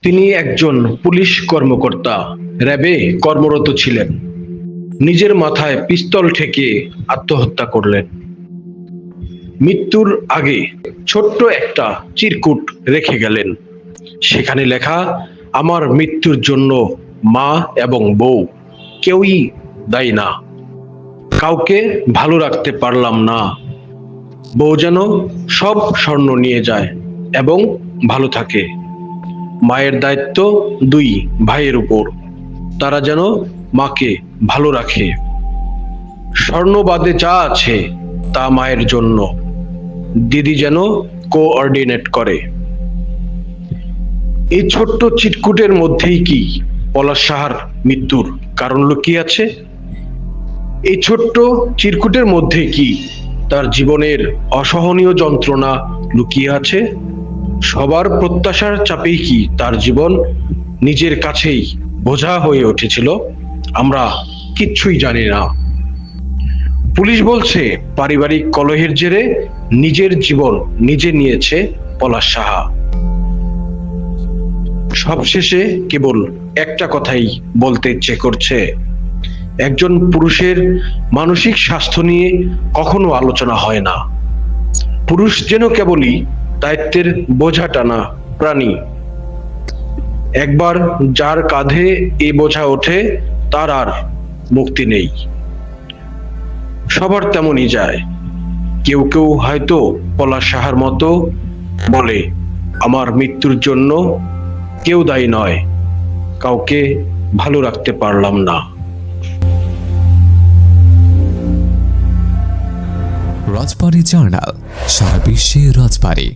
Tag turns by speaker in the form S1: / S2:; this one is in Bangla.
S1: তিনি একজন পুলিশ কর্মকর্তা, র্যাবে কর্মরত ছিলেন। নিজের মাথায় পিস্তল ঠেকিয়ে আত্মহত্যা করলেন। মৃত্যুর আগে ছোট্ট একটা চিরকুট রেখে গেলেন। সেখানে লেখা, আমার মৃত্যুর জন্য মা এবং বউ কেউই দায়ী না। কাউকে ভালো রাখতে পারলাম না। বউ যেন সব স্বর্ণ নিয়ে যায় এবং ভালো থাকে। মায়ের দায়িত্ব দুই ভাইয়ের উপর, তারা যেন মাকে ভালো রাখে। স্বর্ণ বাদে যা আছে তা মায়ের জন্য, দিদি যেন কোঅর্ডিনেট করে। এই ছোট্ট চিটকুটের মধ্যেই কি পলাশ সাহার মৃত্যুর কারণ লুকিয়ে আছে? এই ছোট্ট চিরকুটের মধ্যে কি তার জীবনের অসহনীয় যন্ত্রণা লুকিয়ে আছে? সবার প্রত্যাশার চাপেই কি তার জীবন নিজের কাছেই বোঝা হয়ে উঠেছিল? আমরা কিচ্ছুই জানি না। পুলিশ বলছে পারিবারিক কলহের জেরে নিজের জীবন নিজে নিয়েছে পলাশ সাহা। সবশেষে কেবল একটা কথাই বলতে ইচ্ছে করছে, একজন পুরুষের মানসিক স্বাস্থ্য নিয়ে কখনো আলোচনা হয় না। পুরুষ যেন কেবলই দায়িত্বের বোঝা টানা প্রাণী। একবার যার কাঁধে এই বোঝা ওঠে তার আর মুক্তি নেই। সবার তেমনই যায়। কেউ কেউ হয়তো পলাশ সাহার মতো বলে, আমার মৃত্যুর জন্য কেউ দায়ী নয়, কাউকে ভালো রাখতে পারলাম না।
S2: রাজবাড়ী জার্নাল, সারা বিশ্বে রাজবাড়ী।